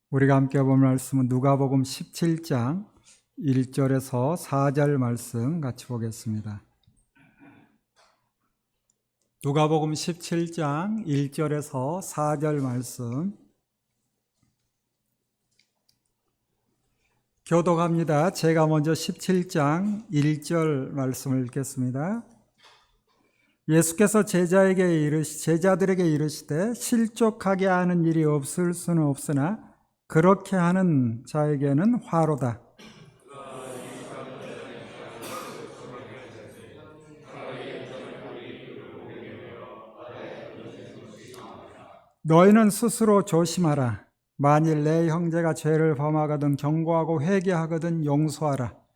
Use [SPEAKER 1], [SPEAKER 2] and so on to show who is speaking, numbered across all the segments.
[SPEAKER 1] 우리가 함께 본 말씀은 누가복음 17장 1절에서 4절 말씀 같이 보겠습니다. 누가복음 17장 1절에서 4절 말씀 교독합니다. 제가 먼저 17장 1절 말씀을 읽겠습니다. 예수께서 제자들에게 이르시되 실족하게 하는 일이 없을 수는 없으나 그렇게 하는 자에게는 화로다. 너희는 스스로 조심하라. 만일 내 형제가 죄를 범하거든 경고하고 회개하거든 용서하라.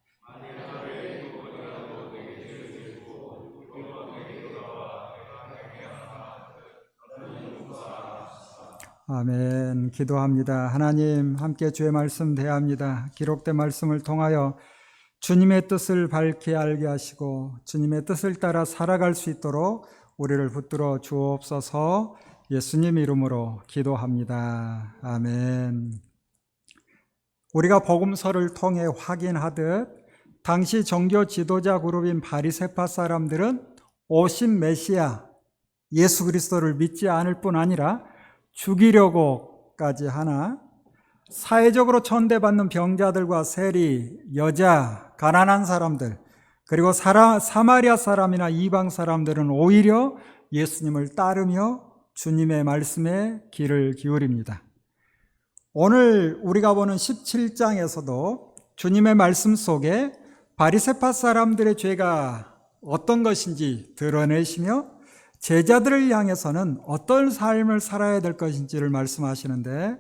[SPEAKER 1] 아멘. 기도합니다. 하나님, 함께 주의 말씀 대합니다. 기록된 말씀을 통하여 주님의 뜻을 밝히 알게 하시고 주님의 뜻을 따라 살아갈 수 있도록 우리를 붙들어 주옵소서. 예수님 이름으로 기도합니다. 아멘. 우리가 복음서를 통해 확인하듯 당시 종교 지도자 그룹인 바리새파 사람들은 오신 메시아 예수 그리스도를 믿지 않을 뿐 아니라 죽이려고까지 하나 사회적으로 천대받는 병자들과 세리, 여자, 가난한 사람들 그리고 사마리아 사람이나 이방 사람들은 오히려 예수님을 따르며 주님의 말씀에 귀를 기울입니다. 오늘 우리가 보는 17장에서도 주님의 말씀 속에 바리새파 사람들의 죄가 어떤 것인지 드러내시며 제자들을 향해서는 어떤 삶을 살아야 될 것인지를 말씀하시는데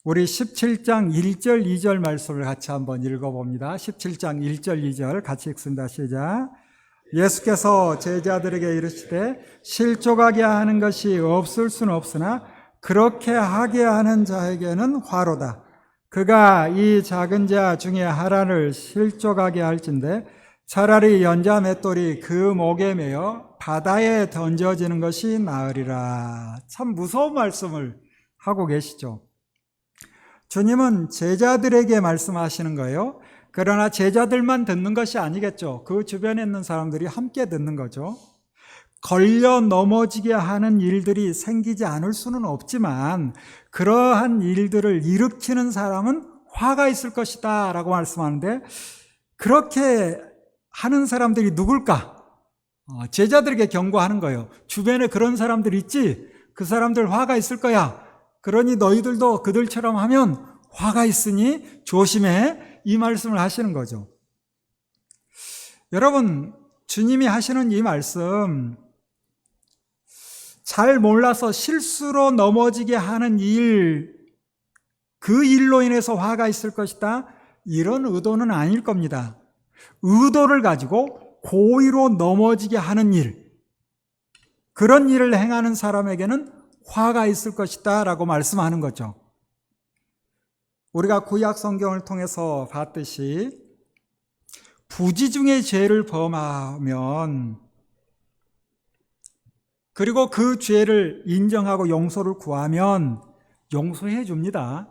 [SPEAKER 1] 우리 17장 1절 2절 말씀을 같이 한번 읽어봅니다. 17장 1절 2절 같이 읽습니다. 시작. 예수께서 제자들에게 이르시되 실족하게 하는 것이 없을 수는 없으나 그렇게 하게 하는 자에게는 화로다. 그가 이 작은 자 중에 하나를 실족하게 할진대 차라리 연자 맷돌이 그 목에 매여 바다에 던져지는 것이 나으리라. 참 무서운 말씀을 하고 계시죠. 주님은 제자들에게 말씀하시는 거예요. 그러나 제자들만 듣는 것이 아니겠죠. 그 주변에 있는 사람들이 함께 듣는 거죠. 걸려 넘어지게 하는 일들이 생기지 않을 수는 없지만 그러한 일들을 일으키는 사람은 화가 있을 것이다 라고 말씀하는데 그렇게 하는 사람들이 누굴까? 제자들에게 경고하는 거예요. 주변에 그런 사람들 있지? 그 사람들 화가 있을 거야. 그러니 너희들도 그들처럼 하면 화가 있으니 조심해. 이 말씀을 하시는 거죠. 여러분, 주님이 하시는 이 말씀 잘 몰라서 실수로 넘어지게 하는 일, 그 일로 인해서 화가 있을 것이다. 이런 의도는 아닐 겁니다. 의도를 가지고 고의로 넘어지게 하는 일, 그런 일을 행하는 사람에게는 화가 있을 것이다 라고 말씀하는 거죠. 우리가 구약 성경을 통해서 봤듯이 부지 중에 죄를 범하면 그리고 그 죄를 인정하고 용서를 구하면 용서해 줍니다.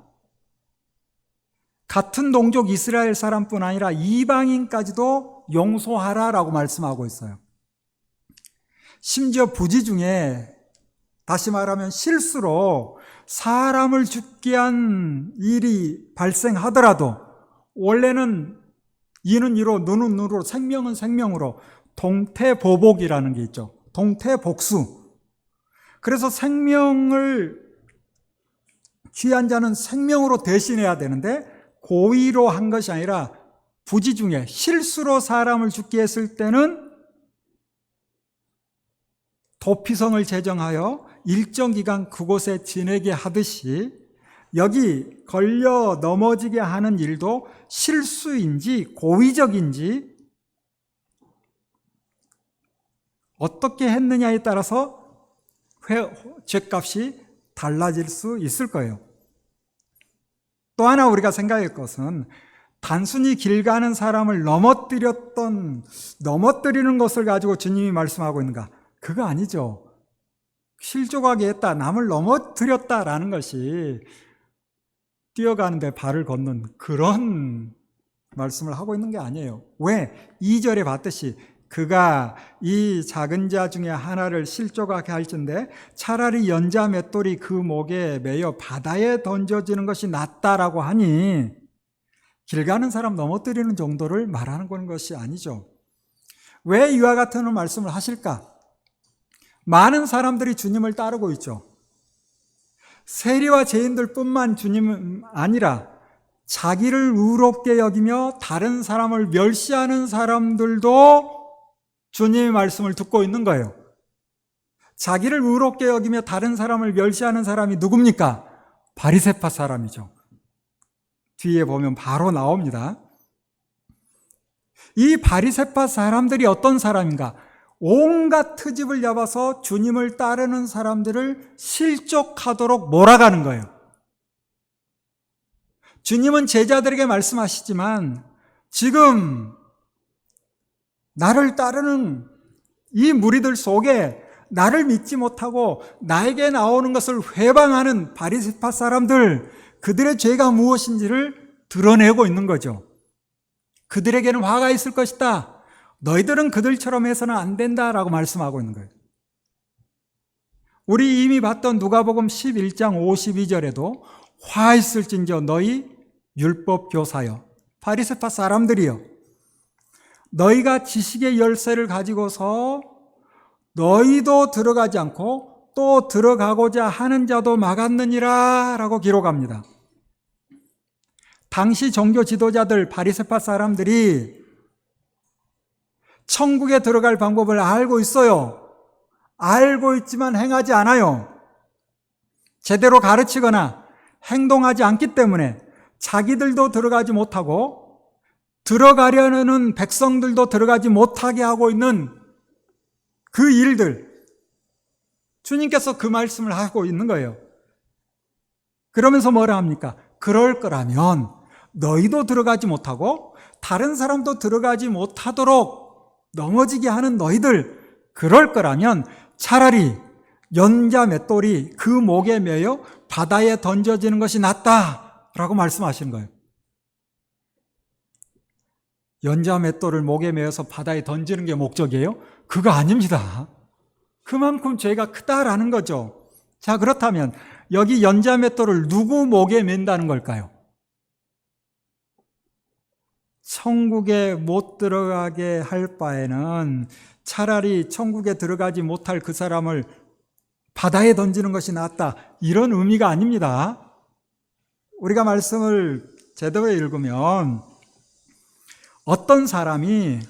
[SPEAKER 1] 같은 동족 이스라엘 사람뿐 아니라 이방인까지도 용서하라라고 말씀하고 있어요. 심지어 부지 중에 다시 말하면 실수로 사람을 죽게 한 일이 발생하더라도 원래는 이는 이로 눈은 눈으로 생명은 생명으로 동태보복이라는 게 있죠. 동태복수. 그래서 생명을 취한 자는 생명으로 대신해야 되는데 고의로 한 것이 아니라 부지 중에 실수로 사람을 죽게 했을 때는 도피성을 제정하여 일정 기간 그곳에 지내게 하듯이 여기 걸려 넘어지게 하는 일도 실수인지 고의적인지 어떻게 했느냐에 따라서 죄값이 달라질 수 있을 거예요. 또 하나 우리가 생각할 것은 단순히 길 가는 사람을 넘어뜨리는 것을 가지고 주님이 말씀하고 있는가? 그거 아니죠. 실족하게 했다, 남을 넘어뜨렸다라는 것이 뛰어가는데 발을 걷는 그런 말씀을 하고 있는 게 아니에요. 왜? 2절에 봤듯이 그가 이 작은 자 중에 하나를 실족하게 할진대 차라리 연자 맷돌이 그 목에 매여 바다에 던져지는 것이 낫다라고 하니 길 가는 사람 넘어뜨리는 정도를 말하는 것이 아니죠. 왜 이와 같은 말씀을 하실까? 많은 사람들이 주님을 따르고 있죠. 세리와 죄인들 뿐만 주님 아니라 자기를 의롭게 여기며 다른 사람을 멸시하는 사람들도 주님의 말씀을 듣고 있는 거예요. 자기를 의롭게 여기며 다른 사람을 멸시하는 사람이 누굽니까? 바리새파 사람이죠. 뒤에 보면 바로 나옵니다. 이 바리새파 사람들이 어떤 사람인가? 온갖 트집을 잡아서 주님을 따르는 사람들을 실족하도록 몰아가는 거예요. 주님은 제자들에게 말씀하시지만 지금 나를 따르는 이 무리들 속에 나를 믿지 못하고 나에게 나오는 것을 회방하는 바리새파 사람들, 그들의 죄가 무엇인지를 드러내고 있는 거죠. 그들에게는 화가 있을 것이다. 너희들은 그들처럼 해서는 안 된다라고 말씀하고 있는 거예요. 우리 이미 봤던 누가복음 11장 52절에도 화 있을진저 너희 율법 교사여, 바리새파 사람들이여, 너희가 지식의 열쇠를 가지고서 너희도 들어가지 않고 또 들어가고자 하는 자도 막았느니라 라고 기록합니다. 당시 종교 지도자들 바리새파 사람들이 천국에 들어갈 방법을 알고 있어요. 알고 있지만 행하지 않아요. 제대로 가르치거나 행동하지 않기 때문에 자기들도 들어가지 못하고 들어가려는 백성들도 들어가지 못하게 하고 있는 그 일들, 주님께서 그 말씀을 하고 있는 거예요. 그러면서 뭐라 합니까? 그럴 거라면 너희도 들어가지 못하고 다른 사람도 들어가지 못하도록 넘어지게 하는 너희들, 그럴 거라면 차라리 연자 맷돌이 그 목에 매여 바다에 던져지는 것이 낫다라고 말씀하시는 거예요. 연자 맷돌을 목에 매어서 바다에 던지는 게 목적이에요? 그거 아닙니다. 그만큼 죄가 크다라는 거죠. 자, 그렇다면 여기 연자 맷돌을 누구 목에 맨다는 걸까요? 천국에 못 들어가게 할 바에는 차라리 천국에 들어가지 못할 그 사람을 바다에 던지는 것이 낫다, 이런 의미가 아닙니다. 우리가 말씀을 제대로 읽으면 어떤 사람이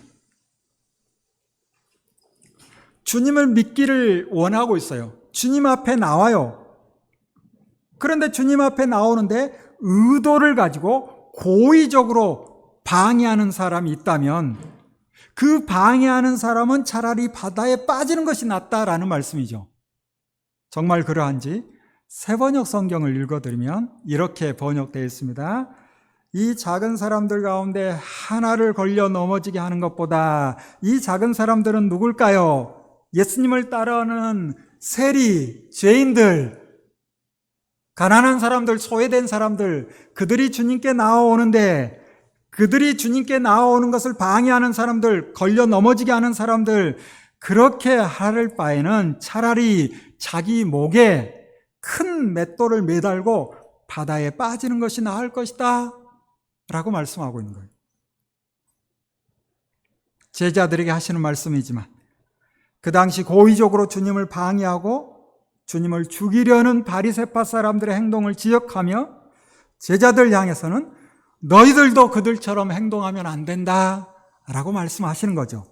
[SPEAKER 1] 주님을 믿기를 원하고 있어요. 주님 앞에 나와요. 그런데 주님 앞에 나오는데 의도를 가지고 고의적으로 방해하는 사람이 있다면 그 방해하는 사람은 차라리 바다에 빠지는 것이 낫다라는 말씀이죠. 정말 그러한지 새번역 성경을 읽어드리면 이렇게 번역되어 있습니다. 이 작은 사람들 가운데 하나를 걸려 넘어지게 하는 것보다 이 작은 사람들은 누굴까요? 예수님을 따르는 세리, 죄인들, 가난한 사람들, 소외된 사람들, 그들이 주님께 나아오는데 그들이 주님께 나아오는 것을 방해하는 사람들, 걸려 넘어지게 하는 사람들, 그렇게 할 바에는 차라리 자기 목에 큰 맷돌을 매달고 바다에 빠지는 것이 나을 것이다 라고 말씀하고 있는 거예요. 제자들에게 하시는 말씀이지만 그 당시 고의적으로 주님을 방해하고 주님을 죽이려는 바리새파 사람들의 행동을 지적하며 제자들 향해서는 너희들도 그들처럼 행동하면 안 된다 라고 말씀하시는 거죠.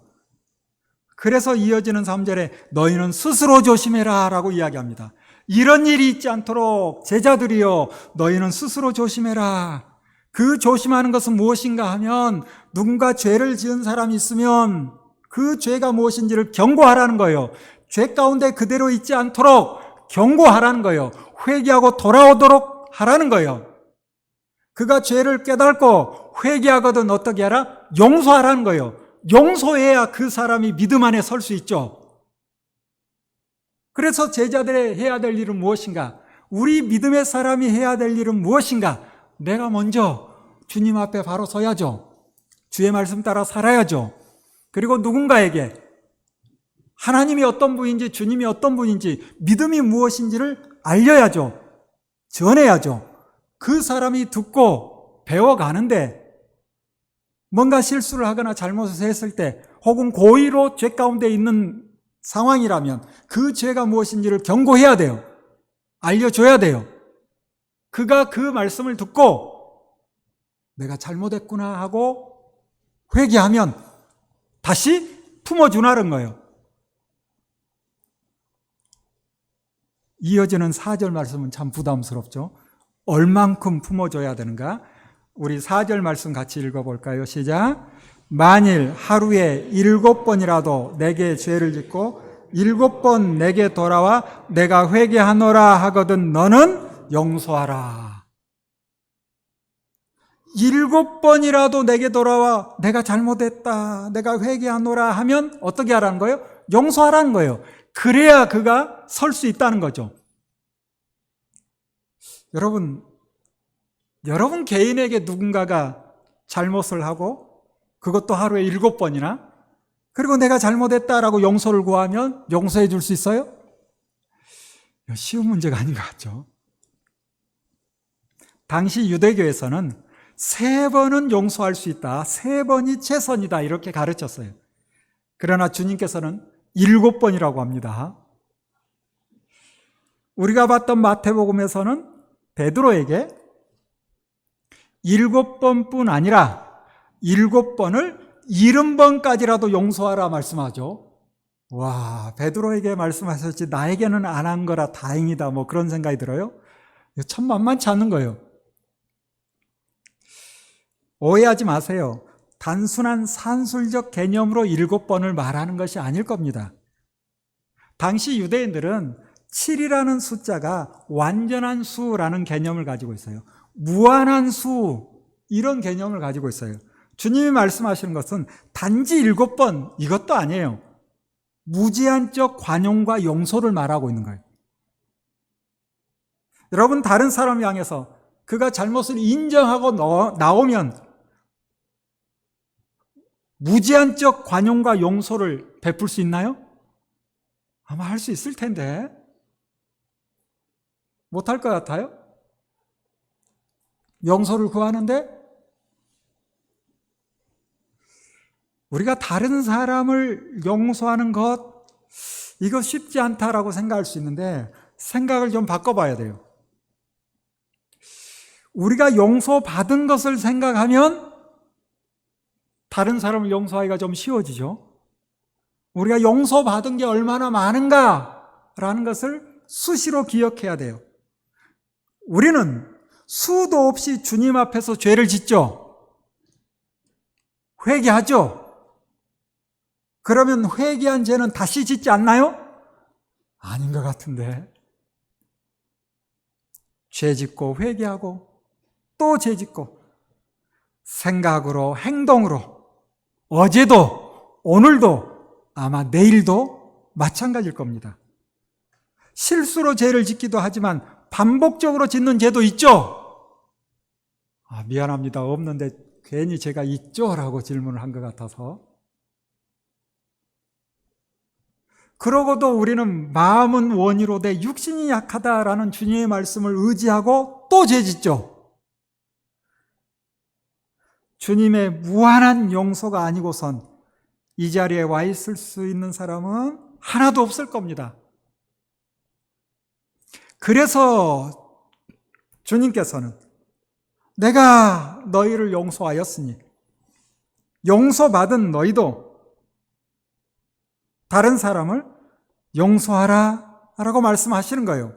[SPEAKER 1] 그래서 이어지는 3절에 너희는 스스로 조심해라 라고 이야기합니다. 이런 일이 있지 않도록 제자들이여 너희는 스스로 조심해라. 그 조심하는 것은 무엇인가 하면 누군가 죄를 지은 사람이 있으면 그 죄가 무엇인지를 경고하라는 거예요. 죄 가운데 그대로 있지 않도록 경고하라는 거예요. 회개하고 돌아오도록 하라는 거예요. 그가 죄를 깨닫고 회개하거든 어떻게 하라? 용서하라는 거예요. 용서해야 그 사람이 믿음 안에 설 수 있죠. 그래서 제자들이 해야 될 일은 무엇인가? 우리 믿음의 사람이 해야 될 일은 무엇인가? 내가 먼저 주님 앞에 바로 서야죠. 주의 말씀 따라 살아야죠. 그리고 누군가에게 하나님이 어떤 분인지, 주님이 어떤 분인지, 믿음이 무엇인지를 알려야죠. 전해야죠. 그 사람이 듣고 배워가는데 뭔가 실수를 하거나 잘못을 했을 때, 혹은 고의로 죄 가운데 있는 상황이라면 그 죄가 무엇인지를 경고해야 돼요. 알려줘야 돼요. 그가 그 말씀을 듣고 내가 잘못했구나 하고 회개하면 다시 품어주라는 거예요. 이어지는 4절 말씀은 참 부담스럽죠. 얼만큼 품어줘야 되는가? 우리 4절 말씀 같이 읽어볼까요? 시작. 만일 하루에 7번이라도 내게 죄를 짓고 7번 내게 돌아와 내가 회개하노라 하거든 너는 용서하라. 7번이라도 내게 돌아와 내가 잘못했다, 내가 회개하노라 하면 어떻게 하라는 거예요? 용서하라는 거예요. 그래야 그가 설 수 있다는 거죠. 여러분 개인에게 누군가가 잘못을 하고 그것도 하루에 7번이나, 그리고 내가 잘못했다라고 용서를 구하면 용서해 줄 수 있어요? 쉬운 문제가 아닌 것 같죠. 당시 유대교에서는 3번은 용서할 수 있다, 3번이 최선이다 이렇게 가르쳤어요. 그러나 주님께서는 7번이라고 합니다. 우리가 봤던 마태복음에서는 베드로에게 7번뿐 아니라 7번을 70번까지라도 용서하라 말씀하죠. 와, 베드로에게 말씀하셨지 나에게는 안 한 거라 다행이다, 뭐 그런 생각이 들어요. 참 만만치 않은 거예요. 오해하지 마세요. 단순한 산술적 개념으로 7번을 말하는 것이 아닐 겁니다. 당시 유대인들은 7이라는 숫자가 완전한 수라는 개념을 가지고 있어요. 무한한 수, 이런 개념을 가지고 있어요. 주님이 말씀하시는 것은 단지 7번 이것도 아니에요. 무제한적 관용과 용서를 말하고 있는 거예요. 여러분, 다른 사람을 향해서 그가 잘못을 인정하고 나오면 무제한적 관용과 용서를 베풀 수 있나요? 아마 할 수 있을 텐데 못할 것 같아요? 용서를 구하는데 우리가 다른 사람을 용서하는 것, 이거 쉽지 않다라고 생각할 수 있는데 생각을 좀 바꿔봐야 돼요. 우리가 용서받은 것을 생각하면 다른 사람을 용서하기가 좀 쉬워지죠. 우리가 용서받은 게 얼마나 많은가라는 것을 수시로 기억해야 돼요. 우리는 수도 없이 주님 앞에서 죄를 짓죠. 회개하죠. 그러면 회개한 죄는 다시 짓지 않나요? 아닌 것 같은데. 죄 짓고 회개하고 또 죄 짓고, 생각으로 행동으로 어제도 오늘도 아마 내일도 마찬가지일 겁니다. 실수로 죄를 짓기도 하지만 반복적으로 짓는 죄도 있죠. 미안합니다, 없는데 괜히 제가 있죠? 라고 질문을 한 것 같아서. 그러고도 우리는 마음은 원이로 돼 육신이 약하다라는 주님의 말씀을 의지하고 또 죄 짓죠. 주님의 무한한 용서가 아니고선 이 자리에 와 있을 수 있는 사람은 하나도 없을 겁니다. 그래서 주님께서는 내가 너희를 용서하였으니 용서받은 너희도 다른 사람을 용서하라 라고 말씀하시는 거예요.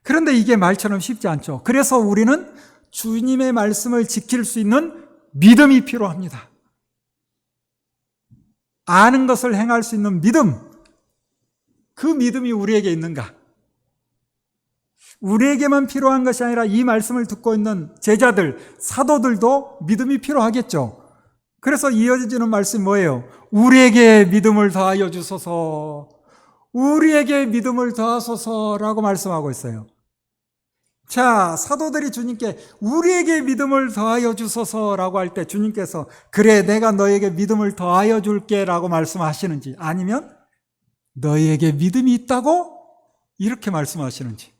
[SPEAKER 1] 그런데 이게 말처럼 쉽지 않죠. 그래서 우리는 주님의 말씀을 지킬 수 있는 믿음이 필요합니다. 아는 것을 행할 수 있는 믿음, 그 믿음이 우리에게 있는가? 우리에게만 필요한 것이 아니라 이 말씀을 듣고 있는 제자들, 사도들도 믿음이 필요하겠죠. 그래서 이어지는 말씀이 뭐예요? 우리에게 믿음을 더하여 주소서, 우리에게 믿음을 더하소서라고 말씀하고 있어요. 자, 사도들이 주님께 우리에게 믿음을 더하여 주소서라고 할 때 주님께서 그래 내가 너에게 믿음을 더하여 줄게 라고 말씀하시는지, 아니면 너희에게 믿음이 있다고 이렇게 말씀하시는지,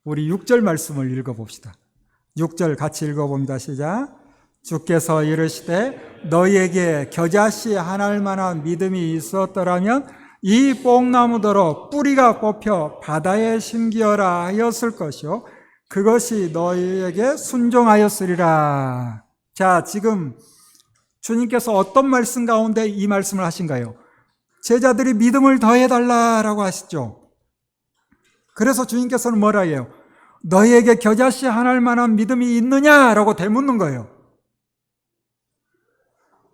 [SPEAKER 1] 우리 6절 말씀을 읽어봅시다. 6절 같이 읽어봅니다. 시작. 주께서 이르시되 너희에게 겨자씨 하나일 만한 믿음이 있었더라면 이 뽕나무더러 뿌리가 뽑혀 바다에 심기어라 하였을 것이요 그것이 너희에게 순종하였으리라. 자, 지금 주님께서 어떤 말씀 가운데 이 말씀을 하신가요? 제자들이 믿음을 더해달라라고 하시죠. 그래서 주님께서는 뭐라 해요? 너희에게 겨자씨 하나일 만한 믿음이 있느냐라고 되묻는 거예요.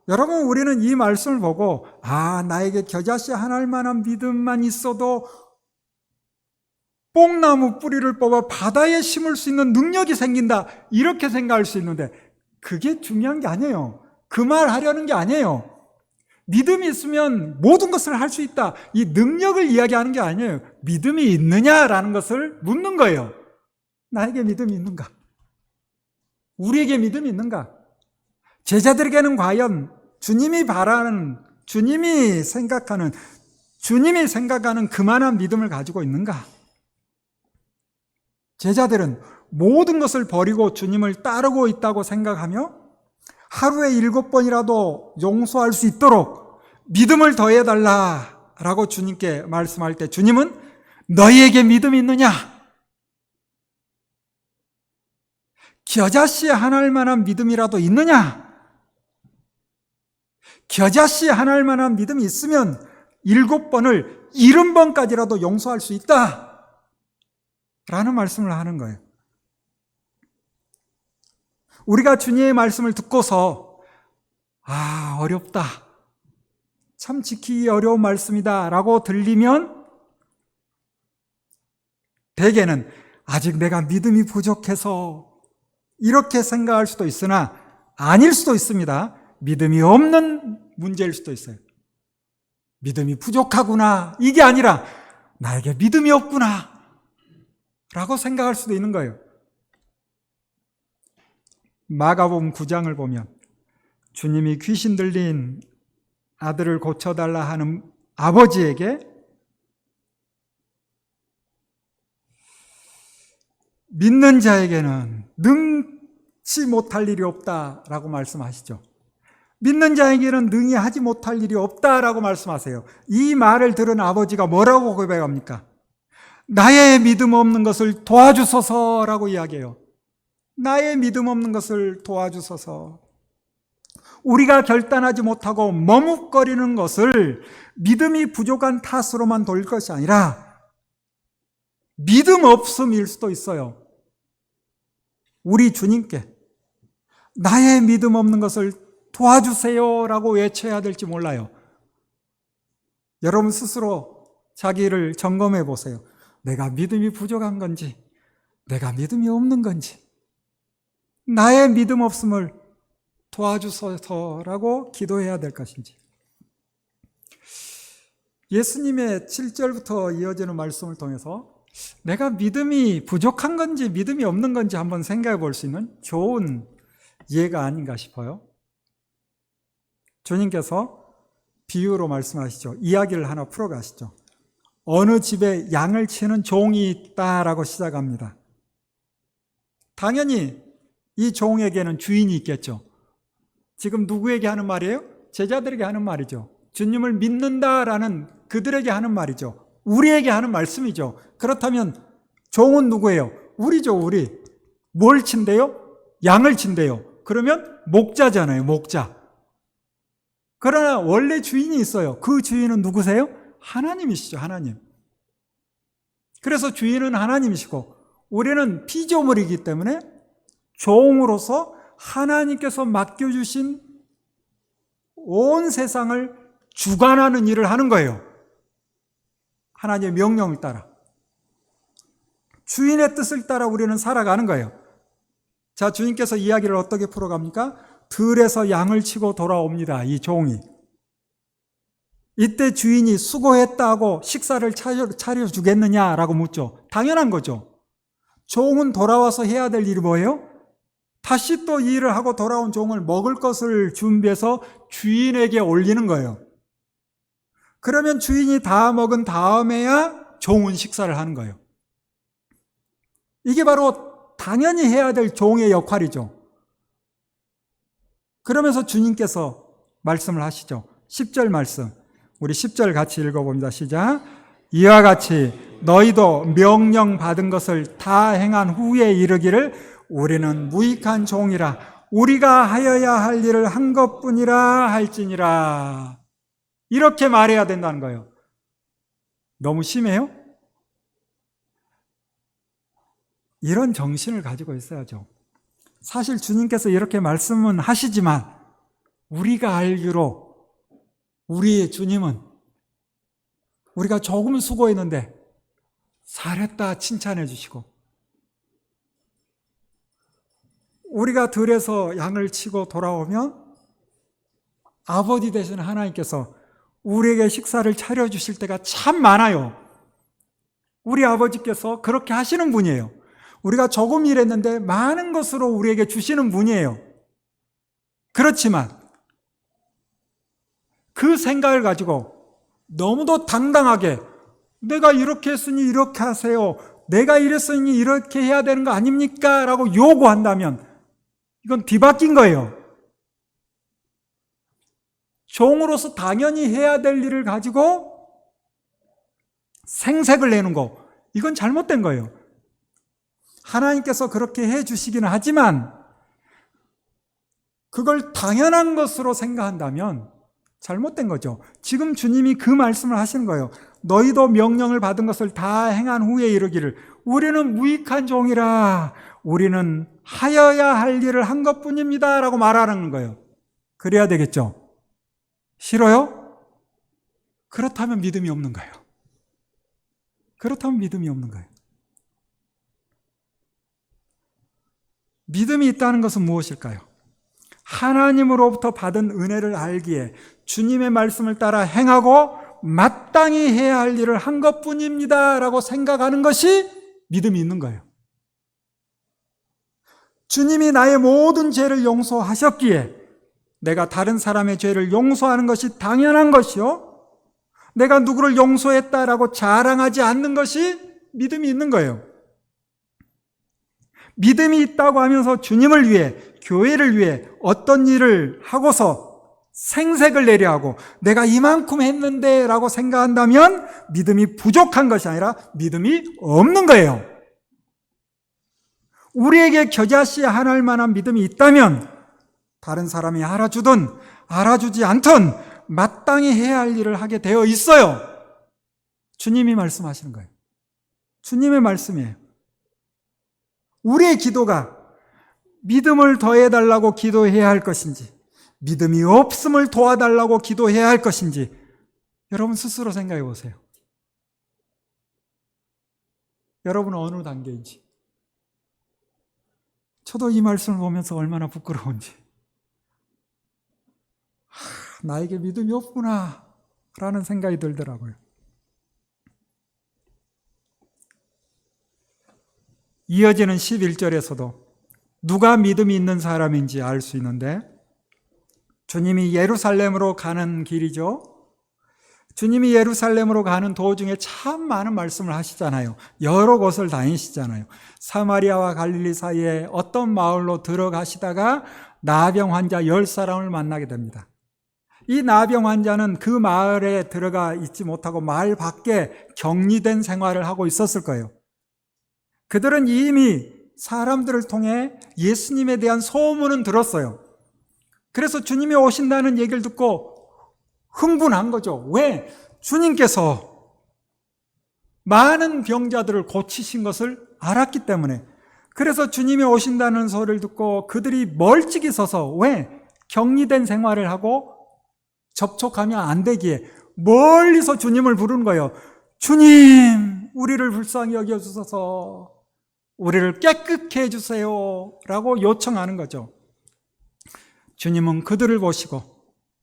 [SPEAKER 1] 여러분, 우리는 이 말씀을 보고 나에게 겨자씨 하나일 만한 믿음만 있어도 뽕나무 뿌리를 뽑아 바다에 심을 수 있는 능력이 생긴다, 이렇게 생각할 수 있는데 그게 중요한 게 아니에요. 그 말 하려는 게 아니에요. 믿음이 있으면 모든 것을 할 수 있다, 이 능력을 이야기하는 게 아니에요. 믿음이 있느냐라는 것을 묻는 거예요. 나에게 믿음이 있는가? 우리에게 믿음이 있는가? 제자들에게는 과연 주님이 바라는, 주님이 생각하는 그만한 믿음을 가지고 있는가? 제자들은 모든 것을 버리고 주님을 따르고 있다고 생각하며 하루에 7번이라도 용서할 수 있도록 믿음을 더해달라라고 주님께 말씀할 때 주님은 너희에게 믿음이 있느냐? 겨자씨 하나일 만한 믿음이라도 있느냐? 겨자씨 하나일 만한 믿음이 있으면 7번을 70번까지라도 용서할 수 있다 라는 말씀을 하는 거예요. 우리가 주님의 말씀을 듣고서 어렵다, 참 지키기 어려운 말씀이다 라고 들리면 대개는 아직 내가 믿음이 부족해서 이렇게 생각할 수도 있으나 아닐 수도 있습니다. 믿음이 없는 문제일 수도 있어요. 믿음이 부족하구나, 이게 아니라 나에게 믿음이 없구나 라고 생각할 수도 있는 거예요. 마가복음 9장을 보면 주님이 귀신 들린 아들을 고쳐달라 하는 아버지에게 믿는 자에게는 능치 못할 일이 없다라고 말씀하시죠. 믿는 자에게는 능히 하지 못할 일이 없다라고 말씀하세요. 이 말을 들은 아버지가 뭐라고 고백합니까? 나의 믿음 없는 것을 도와주소서라고 이야기해요. 나의 믿음 없는 것을 도와주소서. 우리가 결단하지 못하고 머뭇거리는 것을 믿음이 부족한 탓으로만 돌릴 것이 아니라 믿음 없음일 수도 있어요. 우리 주님께 나의 믿음 없는 것을 도와주세요라고 외쳐야 될지 몰라요. 여러분 스스로 자기를 점검해 보세요. 내가 믿음이 부족한 건지, 내가 믿음이 없는 건지, 나의 믿음 없음을 도와주소서라고 기도해야 될 것인지. 예수님의 7절부터 이어지는 말씀을 통해서 내가 믿음이 부족한 건지 믿음이 없는 건지 한번 생각해 볼 수 있는 좋은 예가 아닌가 싶어요. 주님께서 비유로 말씀하시죠. 이야기를 하나 풀어가시죠. 어느 집에 양을 치는 종이 있다라고 시작합니다. 당연히 이 종에게는 주인이 있겠죠. 지금 누구에게 하는 말이에요? 제자들에게 하는 말이죠. 주님을 믿는다라는 그들에게 하는 말이죠. 우리에게 하는 말씀이죠. 그렇다면 종은 누구예요? 우리죠, 우리. 뭘 친대요? 양을 친대요. 그러면 목자잖아요, 목자. 그러나 원래 주인이 있어요. 그 주인은 누구세요? 하나님이시죠, 하나님. 그래서 주인은 하나님이시고 우리는 피조물이기 때문에 종으로서 하나님께서 맡겨주신 온 세상을 주관하는 일을 하는 거예요. 하나님의 명령을 따라. 주인의 뜻을 따라 우리는 살아가는 거예요. 자, 주님께서 이야기를 어떻게 풀어갑니까? 들에서 양을 치고 돌아옵니다, 이 종이. 이때 주인이 수고했다고 식사를 차려주겠느냐라고 묻죠. 당연한 거죠. 종은 돌아와서 해야 될 일이 뭐예요? 다시 또 일을 하고 돌아온 종을 먹을 것을 준비해서 주인에게 올리는 거예요. 그러면 주인이 다 먹은 다음에야 종은 식사를 하는 거예요. 이게 바로 당연히 해야 될 종의 역할이죠. 그러면서 주님께서 말씀을 하시죠. 10절 말씀. 우리 10절 같이 읽어봅니다. 시작. 이와 같이 너희도 명령 받은 것을 다 행한 후에 이르기를 우리는 무익한 종이라 우리가 하여야 할 일을 한 것뿐이라 할지니라. 이렇게 말해야 된다는 거예요. 너무 심해요? 이런 정신을 가지고 있어야죠. 사실 주님께서 이렇게 말씀은 하시지만 우리가 알기로 우리의 주님은 우리가 조금 수고했는데 잘했다 칭찬해 주시고, 우리가 들에서 양을 치고 돌아오면 아버지 되시는 하나님께서 우리에게 식사를 차려주실 때가 참 많아요. 우리 아버지께서 그렇게 하시는 분이에요. 우리가 조금 일했는데 많은 것으로 우리에게 주시는 분이에요. 그렇지만 그 생각을 가지고 너무도 당당하게 내가 이렇게 했으니 이렇게 하세요, 내가 이랬으니 이렇게 해야 되는 거 아닙니까? 라고 요구한다면 이건 뒤바뀐 거예요. 종으로서 당연히 해야 될 일을 가지고 생색을 내는 거, 이건 잘못된 거예요. 하나님께서 그렇게 해 주시기는 하지만 그걸 당연한 것으로 생각한다면 잘못된 거죠. 지금 주님이 그 말씀을 하시는 거예요. 너희도 명령을 받은 것을 다 행한 후에 이르기를 우리는 무익한 종이라 우리는 하여야 할 일을 한 것뿐입니다 라고 말하는 거예요. 그래야 되겠죠? 싫어요? 그렇다면 믿음이 없는 거예요. 그렇다면 믿음이 없는 거예요. 믿음이 있다는 것은 무엇일까요? 하나님으로부터 받은 은혜를 알기에 주님의 말씀을 따라 행하고 마땅히 해야 할 일을 한 것뿐입니다 라고 생각하는 것이 믿음이 있는 거예요. 주님이 나의 모든 죄를 용서하셨기에 내가 다른 사람의 죄를 용서하는 것이 당연한 것이요, 내가 누구를 용서했다라고 자랑하지 않는 것이 믿음이 있는 거예요. 믿음이 있다고 하면서 주님을 위해, 교회를 위해 어떤 일을 하고서 생색을 내려 하고 내가 이만큼 했는데 라고 생각한다면 믿음이 부족한 것이 아니라 믿음이 없는 거예요. 우리에게 겨자씨 하나 할 만한 믿음이 있다면 다른 사람이 알아주든 알아주지 않든 마땅히 해야 할 일을 하게 되어 있어요. 주님이 말씀하시는 거예요. 주님의 말씀이에요. 우리의 기도가 믿음을 더해달라고 기도해야 할 것인지, 믿음이 없음을 도와달라고 기도해야 할 것인지, 여러분 스스로 생각해 보세요. 여러분은 어느 단계인지. 저도 이 말씀을 보면서 얼마나 부끄러운지, 나에게 믿음이 없구나 라는 생각이 들더라고요. 이어지는 11절에서도 누가 믿음이 있는 사람인지 알 수 있는데, 주님이 예루살렘으로 가는 길이죠. 주님이 예루살렘으로 가는 도중에 참 많은 말씀을 하시잖아요. 여러 곳을 다니시잖아요. 사마리아와 갈릴리 사이에 어떤 마을로 들어가시다가 나병 환자 10사람을 만나게 됩니다. 이 나병 환자는 그 마을에 들어가 있지 못하고 마을 밖에 격리된 생활을 하고 있었을 거예요. 그들은 이미 사람들을 통해 예수님에 대한 소문은 들었어요. 그래서 주님이 오신다는 얘기를 듣고 흥분한 거죠. 왜? 주님께서 많은 병자들을 고치신 것을 알았기 때문에. 그래서 주님이 오신다는 소리를 듣고 그들이 멀찍이 서서, 왜? 격리된 생활을 하고 접촉하면 안 되기에 멀리서 주님을 부르는 거예요. 주님, 우리를 불쌍히 여겨주소서, 우리를 깨끗게 해주세요 라고 요청하는 거죠. 주님은 그들을 보시고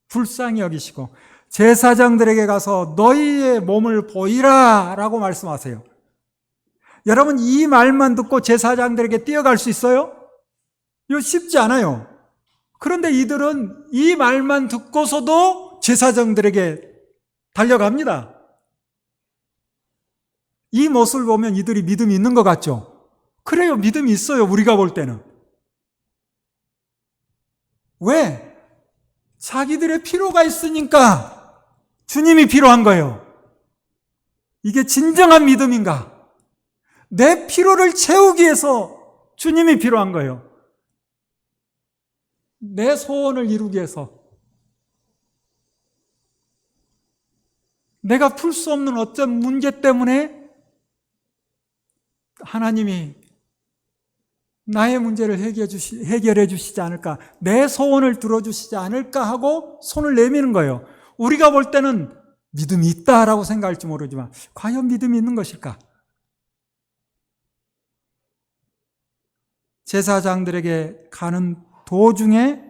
[SPEAKER 1] 불쌍히 여기시고 제사장들에게 가서 너희의 몸을 보이라 라고 말씀하세요. 여러분, 이 말만 듣고 제사장들에게 뛰어갈 수 있어요? 이거 쉽지 않아요. 그런데 이들은 이 말만 듣고서도 제사장들에게 달려갑니다. 이 모습을 보면 이들이 믿음이 있는 것 같죠? 그래요, 믿음이 있어요, 우리가 볼 때는. 왜? 자기들의 필요가 있으니까 주님이 필요한 거예요. 이게 진정한 믿음인가? 내 필요를 채우기 위해서 주님이 필요한 거예요. 내 소원을 이루기 위해서. 내가 풀 수 없는 어떤 문제 때문에 하나님이 나의 문제를 해결해 주시지 않을까, 내 소원을 들어주시지 않을까 하고 손을 내미는 거예요. 우리가 볼 때는 믿음이 있다라고 생각할지 모르지만 과연 믿음이 있는 것일까? 제사장들에게 가는 도중에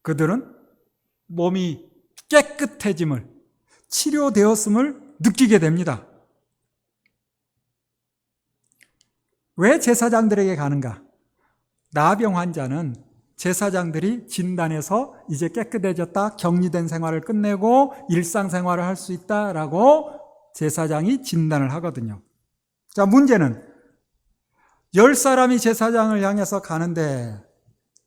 [SPEAKER 1] 그들은 몸이 깨끗해짐을, 치료되었음을 느끼게 됩니다. 왜 제사장들에게 가는가? 나병 환자는 제사장들이 진단해서 이제 깨끗해졌다, 격리된 생활을 끝내고 일상생활을 할 수 있다라고 제사장이 진단을 하거든요. 자, 문제는 10사람이 제사장을 향해서 가는데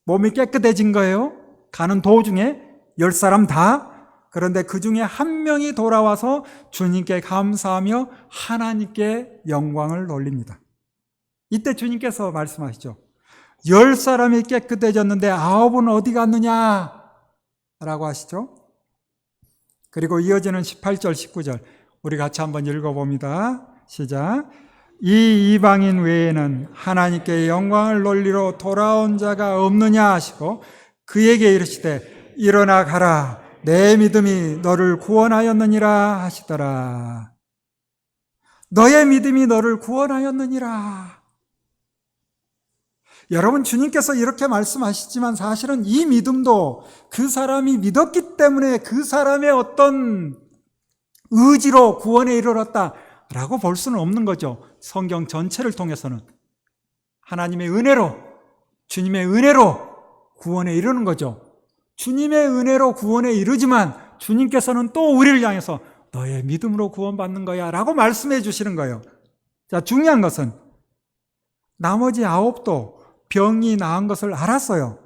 [SPEAKER 1] 몸이 깨끗해진 거예요. 가는 도중에 10사람 다. 그런데 그 중에 한 명이 돌아와서 주님께 감사하며 하나님께 영광을 돌립니다. 이때 주님께서 말씀하시죠. 10사람이 깨끗해졌는데 9은 어디 갔느냐? 라고 하시죠. 그리고 이어지는 18절, 19절 우리 같이 한번 읽어봅니다. 시작. 이 이방인 외에는 하나님께 영광을 돌리러 돌아온 자가 없느냐 하시고 그에게 이르시되 일어나 가라. 내 믿음이 너를 구원하였느니라 하시더라. 너의 믿음이 너를 구원하였느니라. 여러분, 주님께서 이렇게 말씀하시지만 사실은 이 믿음도 그 사람이 믿었기 때문에 그 사람의 어떤 의지로 구원에 이르렀다라고 볼 수는 없는 거죠. 성경 전체를 통해서는 하나님의 은혜로, 주님의 은혜로 구원에 이르는 거죠. 주님의 은혜로 구원에 이르지만 주님께서는 또 우리를 향해서 너의 믿음으로 구원받는 거야 라고 말씀해 주시는 거예요. 자, 중요한 것은 나머지 9도 병이 나은 것을 알았어요.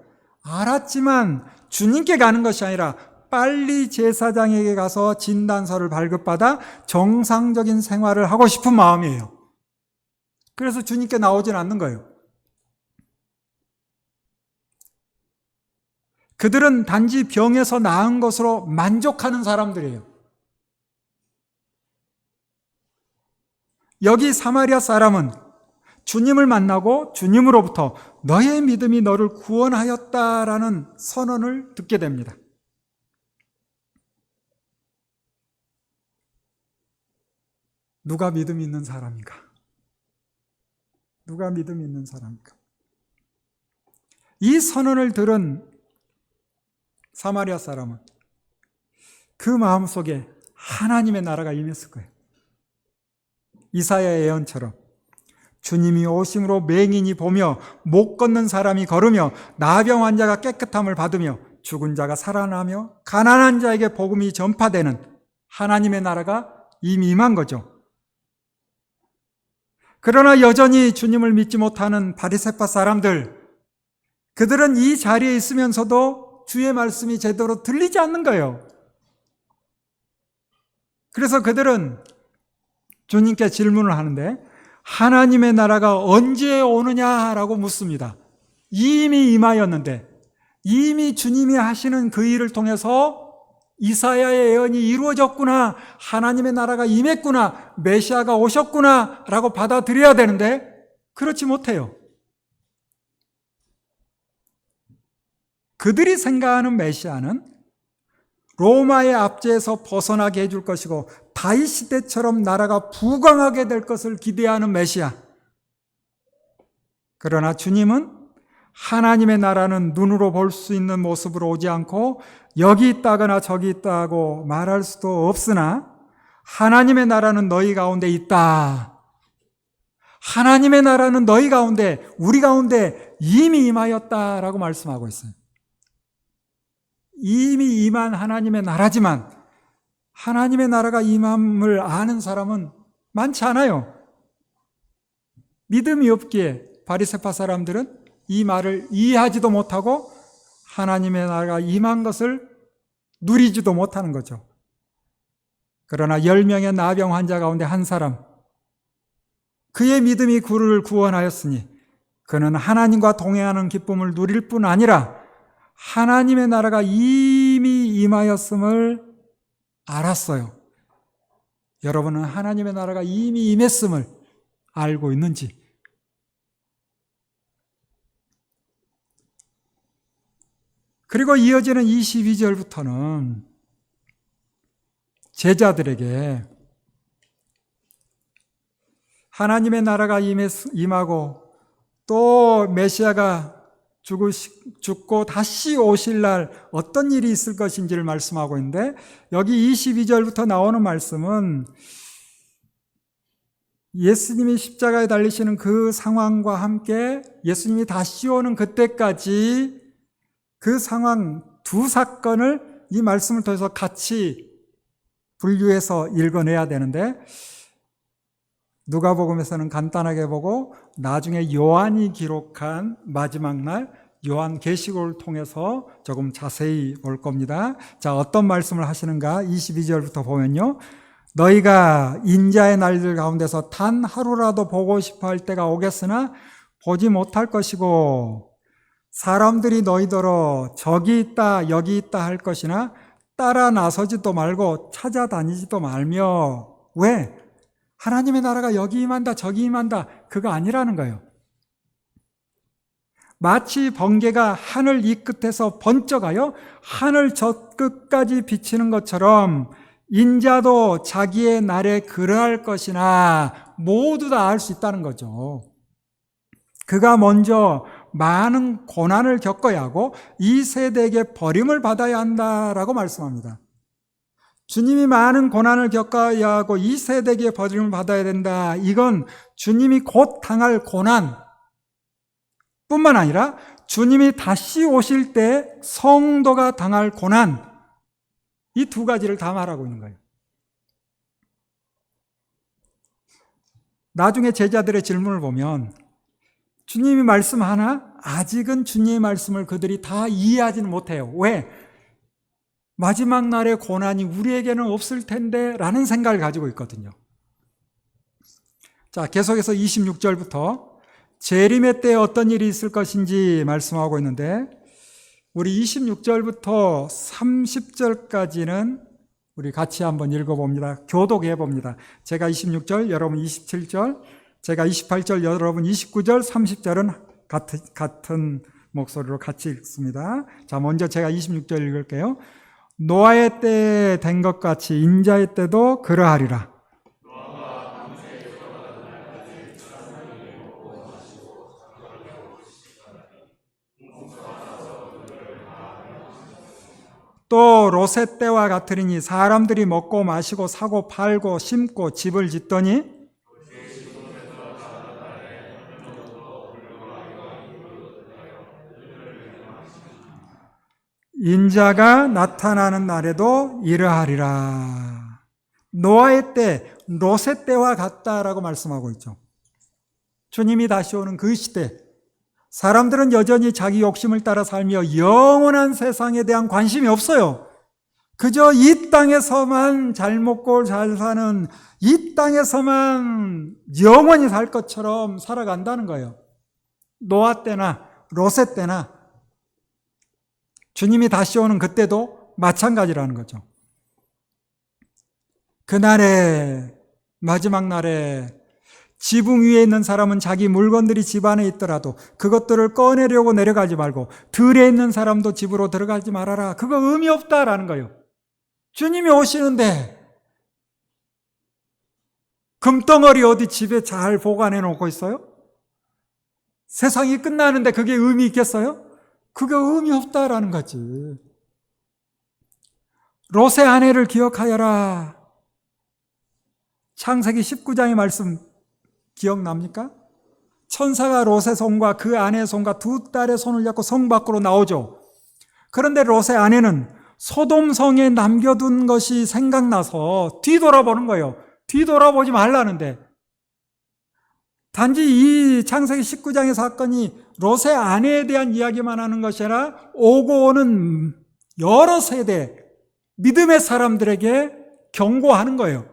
[SPEAKER 1] 알았지만 주님께 가는 것이 아니라 빨리 제사장에게 가서 진단서를 발급받아 정상적인 생활을 하고 싶은 마음이에요. 그래서 주님께 나오진 않는 거예요. 그들은 단지 병에서 나은 것으로 만족하는 사람들이에요. 여기 사마리아 사람은 주님을 만나고 주님으로부터 너의 믿음이 너를 구원하였다라는 선언을 듣게 됩니다. 누가 믿음이 있는 사람인가? 누가 믿음이 있는 사람인가? 이 선언을 들은 사마리아 사람은 그 마음속에 하나님의 나라가 임했을 거예요. 이사야의 예언처럼 주님이 오심으로 맹인이 보며 못 걷는 사람이 걸으며 나병 환자가 깨끗함을 받으며 죽은 자가 살아나며 가난한 자에게 복음이 전파되는 하나님의 나라가 이미 임한 거죠. 그러나 여전히 주님을 믿지 못하는 바리새파 사람들, 그들은 이 자리에 있으면서도 주의 말씀이 제대로 들리지 않는 거예요. 그래서 그들은 주님께 질문을 하는데 하나님의 나라가 언제 오느냐라고 묻습니다. 이미 임하였는데, 이미 주님이 하시는 그 일을 통해서 이사야의 예언이 이루어졌구나, 하나님의 나라가 임했구나, 메시아가 오셨구나 라고 받아들여야 되는데 그렇지 못해요. 그들이 생각하는 메시아는 로마의 압제에서 벗어나게 해줄 것이고 다윗 시대처럼 나라가 부강하게 될 것을 기대하는 메시아. 그러나 주님은 하나님의 나라는 눈으로 볼 수 있는 모습으로 오지 않고 여기 있다거나 저기 있다고 말할 수도 없으나 하나님의 나라는 너희 가운데 있다. 하나님의 나라는 너희 가운데, 우리 가운데 이미 임하였다라고 말씀하고 있어요. 이미 임한 하나님의 나라지만 하나님의 나라가 임함을 아는 사람은 많지 않아요. 믿음이 없기에 바리새파 사람들은 이 말을 이해하지도 못하고 하나님의 나라가 임한 것을 누리지도 못하는 거죠. 그러나 10명의 나병 환자 가운데 한 사람, 그의 믿음이 그를 구원하였으니 그는 하나님과 동행하는 기쁨을 누릴 뿐 아니라 하나님의 나라가 이미 임하였음을 알았어요. 여러분은 하나님의 나라가 이미 임했음을 알고 있는지? 그리고 이어지는 22절부터는 제자들에게 하나님의 나라가 임하고 또 메시아가 죽고 다시 오실 날 어떤 일이 있을 것인지를 말씀하고 있는데, 여기 22절부터 나오는 말씀은 예수님이 십자가에 달리시는 그 상황과 함께 예수님이 다시 오는 그때까지 그 상황 두 사건을 이 말씀을 통해서 같이 분류해서 읽어내야 되는데, 누가복음에서는 간단하게 보고 나중에 요한이 기록한 마지막 날 요한계시록을 통해서 조금 자세히 볼 겁니다. 자, 어떤 말씀을 하시는가? 22절부터 보면요, 너희가 인자의 날들 가운데서 단 하루라도 보고 싶어 할 때가 오겠으나 보지 못할 것이고, 사람들이 너희더러 저기 있다 여기 있다 할 것이나 따라 나서지도 말고 찾아다니지도 말며. 왜? 하나님의 나라가 여기 임한다 저기 임한다 그거 아니라는 거예요. 마치 번개가 하늘 이 끝에서 번쩍하여 하늘 저 끝까지 비치는 것처럼 인자도 자기의 날에 그러할 것이나 모두 다 알 수 있다는 거죠. 그가 먼저 많은 고난을 겪어야 하고 이 세대에게 버림을 받아야 한다라고 말씀합니다. 주님이 많은 고난을 겪어야 하고 이 세대에게 버림을 받아야 된다. 이건 주님이 곧 당할 고난 뿐만 아니라 주님이 다시 오실 때 성도가 당할 고난, 이 두 가지를 다 말하고 있는 거예요. 나중에 제자들의 질문을 보면 주님이 말씀하나 아직은 주님의 말씀을 그들이 다 이해하지는 못해요. 왜? 마지막 날의 고난이 우리에게는 없을 텐데 라는 생각을 가지고 있거든요. 자, 계속해서 26절부터 재림의 때에 어떤 일이 있을 것인지 말씀하고 있는데, 우리 26절부터 30절까지는 우리 같이 한번 읽어봅니다. 교독해 봅니다. 제가 26절, 여러분 27절, 제가 28절, 여러분 29절, 30절은 같은 목소리로 같이 읽습니다. 자, 먼저 제가 26절 읽을게요. 노아의 때에 된 것 같이 인자의 때도 그러하리라. 또 롯의 때와 같으리니 사람들이 먹고 마시고 사고 팔고 심고 집을 짓더니 인자가 나타나는 날에도 이러하리라. 노아의 때, 롯의 때와 같다라고 말씀하고 있죠. 주님이 다시 오는 그 시대, 사람들은 여전히 자기 욕심을 따라 살며 영원한 세상에 대한 관심이 없어요. 그저 이 땅에서만 잘 먹고 잘 사는, 이 땅에서만 영원히 살 것처럼 살아간다는 거예요. 노아 때나 롯의 때나 주님이 다시 오는 그때도 마찬가지라는 거죠. 그날에, 마지막 날에 지붕 위에 있는 사람은 자기 물건들이 집 안에 있더라도 그것들을 꺼내려고 내려가지 말고 들에 있는 사람도 집으로 들어가지 말아라. 그거 의미 없다라는 거예요. 주님이 오시는데 금덩어리 어디 집에 잘 보관해 놓고 있어요? 세상이 끝나는데 그게 의미 있겠어요? 그게 의미 없다라는 거지. 롯의 아내를 기억하여라. 창세기 19장의 말씀 기억납니까? 천사가 롯의 손과 그 아내의 손과 두 딸의 손을 잡고 성 밖으로 나오죠. 그런데 롯의 아내는 소돔 성에 남겨둔 것이 생각나서 뒤돌아보는 거예요. 뒤돌아보지 말라는데, 단지 이 창세기 19장의 사건이 롯의 아내에 대한 이야기만 하는 것이 아니라 오고 오는 여러 세대 믿음의 사람들에게 경고하는 거예요.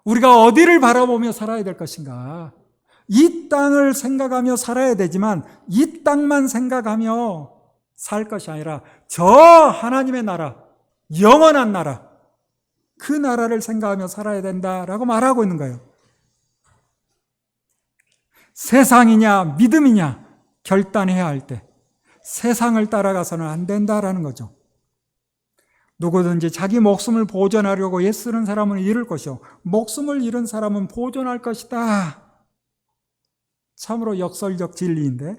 [SPEAKER 1] 우리가 어디를 바라보며 살아야 될 것인가? 이 땅을 생각하며 살아야 되지만 이 땅만 생각하며 살 것이 아니라 저 하나님의 나라, 영원한 나라, 그 나라를 생각하며 살아야 된다라고 말하고 있는 거예요. 세상이냐 믿음이냐 결단해야 할 때 세상을 따라가서는 안 된다라는 거죠. 누구든지 자기 목숨을 보존하려고 애쓰는 사람은 잃을 것이요 목숨을 잃은 사람은 보존할 것이다. 참으로 역설적 진리인데,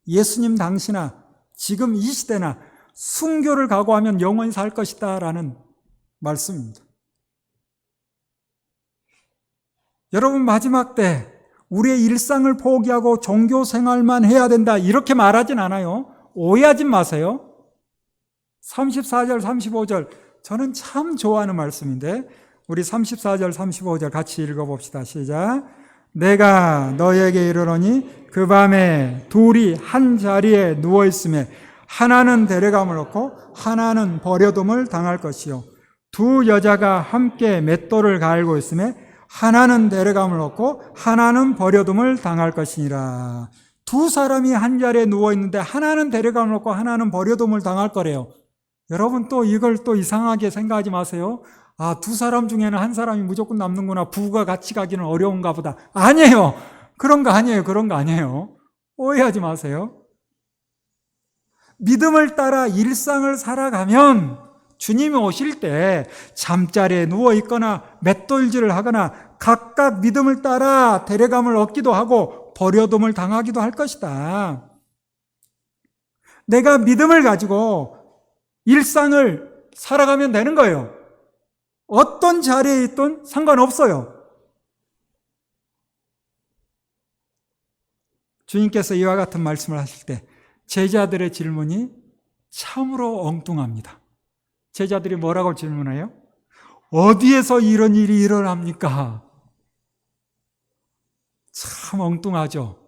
[SPEAKER 1] 예수님 당시나 지금 이 시대나 순교를 각오하면 영원히 살 것이다 라는 말씀입니다. 여러분, 마지막 때 우리의 일상을 포기하고 종교 생활만 해야 된다 이렇게 말하진 않아요. 오해하지 마세요. 34절 35절 저는 참 좋아하는 말씀인데, 우리 34절 35절 같이 읽어봅시다. 시작. 내가 너에게 이르노니 그 밤에 둘이 한 자리에 누워있음에 하나는 데려감을 얻고 하나는 버려둠을 당할 것이요 두 여자가 함께 맷돌을 갈고 있음에 하나는 데려감을 얻고 하나는 버려둠을 당할 것이니라. 두 사람이 한 자리에 누워있는데 하나는 데려감을 얻고 하나는 버려둠을 당할 거래요. 여러분, 또 이걸 또 이상하게 생각하지 마세요. 아, 두 사람 중에는 한 사람이 무조건 남는구나, 부부가 같이 가기는 어려운가 보다. 아니에요. 그런 거 아니에요. 오해하지 마세요. 믿음을 따라 일상을 살아가면 주님이 오실 때 잠자리에 누워있거나 맷돌질을 하거나 각각 믿음을 따라 데려감을 얻기도 하고 버려둠을 당하기도 할 것이다. 내가 믿음을 가지고 일상을 살아가면 되는 거예요. 어떤 자리에 있든 상관없어요. 주님께서 이와 같은 말씀을 하실 때 제자들의 질문이 참으로 엉뚱합니다. 제자들이 뭐라고 질문해요? 어디에서 이런 일이 일어납니까? 참 엉뚱하죠.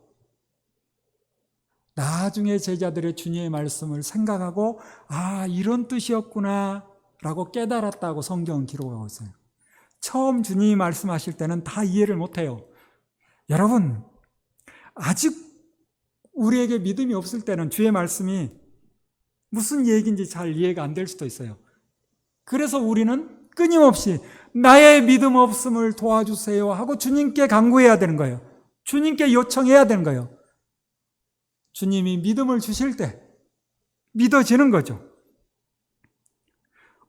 [SPEAKER 1] 나중에 제자들의 주님의 말씀을 생각하고 아, 이런 뜻이었구나 라고 깨달았다고 성경은 기록하고 있어요. 처음 주님이 말씀하실 때는 다 이해를 못해요. 여러분, 아직 우리에게 믿음이 없을 때는 주의 말씀이 무슨 얘기인지 잘 이해가 안 될 수도 있어요. 그래서 우리는 끊임없이 나의 믿음 없음을 도와주세요 하고 주님께 간구해야 되는 거예요. 주님께 요청해야 되는 거예요. 주님이 믿음을 주실 때 믿어지는 거죠.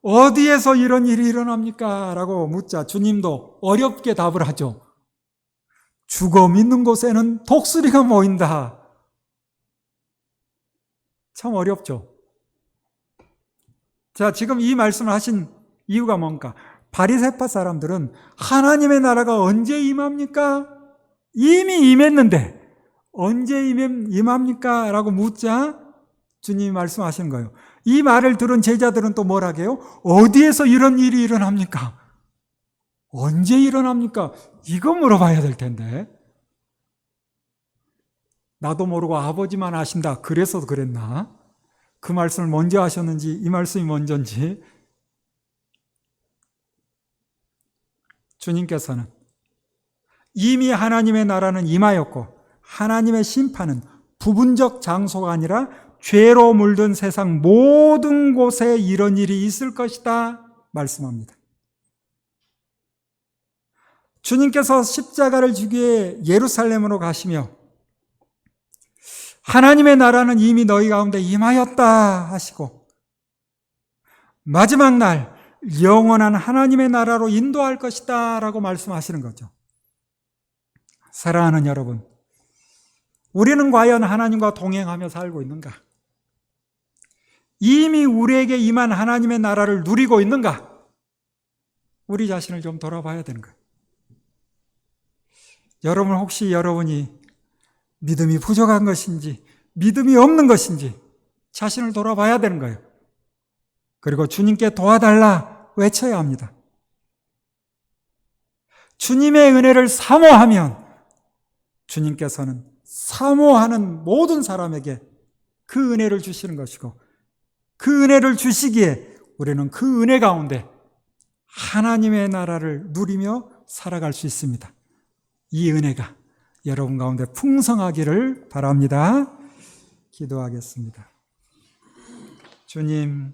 [SPEAKER 1] 어디에서 이런 일이 일어납니까? 라고 묻자 주님도 어렵게 답을 하죠. 죽어 믿는 곳에는 독수리가 모인다. 참 어렵죠. 자, 지금 이 말씀을 하신 이유가 뭔가? 바리새파 사람들은 하나님의 나라가 언제 임합니까? 이미 임했는데 언제 임합니까? 라고 묻자 주님이 말씀하시는 거예요. 이 말을 들은 제자들은 또 뭐라게요? 어디에서 이런 일이 일어납니까? 언제 일어납니까? 이거 물어봐야 될 텐데. 나도 모르고 아버지만 아신다. 그래서 그랬나? 그 말씀을 먼저 하셨는지 이 말씀이 먼저인지. 주님께서는 이미 하나님의 나라는 임하였고 하나님의 심판은 부분적 장소가 아니라 죄로 물든 세상 모든 곳에 이런 일이 있을 것이다 말씀합니다. 주님께서 십자가를 지기 위해 예루살렘으로 가시며 하나님의 나라는 이미 너희 가운데 임하였다 하시고 마지막 날 영원한 하나님의 나라로 인도할 것이다 라고 말씀하시는 거죠. 사랑하는 여러분, 우리는 과연 하나님과 동행하며 살고 있는가? 이미 우리에게 임한 하나님의 나라를 누리고 있는가? 우리 자신을 좀 돌아봐야 되는 거예요. 여러분 혹시 여러분이 믿음이 부족한 것인지 믿음이 없는 것인지 자신을 돌아봐야 되는 거예요. 그리고 주님께 도와달라 외쳐야 합니다. 주님의 은혜를 사모하면 주님께서는 사모하는 모든 사람에게 그 은혜를 주시는 것이고, 그 은혜를 주시기에 우리는 그 은혜 가운데 하나님의 나라를 누리며 살아갈 수 있습니다. 이 은혜가 여러분 가운데 풍성하기를 바랍니다. 기도하겠습니다. 주님,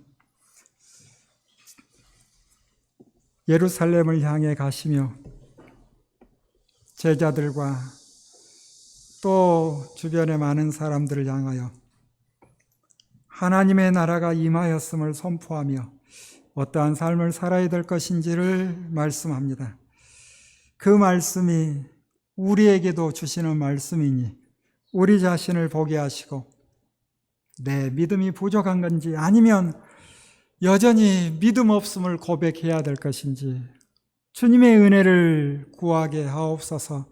[SPEAKER 1] 예루살렘을 향해 가시며 제자들과 또 주변의 많은 사람들을 향하여 하나님의 나라가 임하였음을 선포하며 어떠한 삶을 살아야 될 것인지를 말씀합니다. 그 말씀이 우리에게도 주시는 말씀이니 우리 자신을 보게 하시고 내 믿음이 부족한 건지 아니면 여전히 믿음 없음을 고백해야 될 것인지 주님의 은혜를 구하게 하옵소서.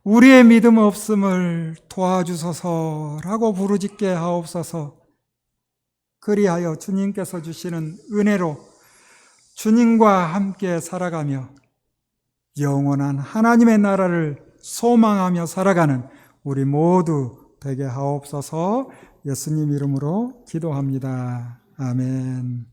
[SPEAKER 1] 우리의 믿음 없음을 도와주소서라고 부르짖게 하옵소서. 그리하여 주님께서 주시는 은혜로 주님과 함께 살아가며 영원한 하나님의 나라를 소망하며 살아가는 우리 모두 되게 하옵소서. 예수님 이름으로 기도합니다. 아멘.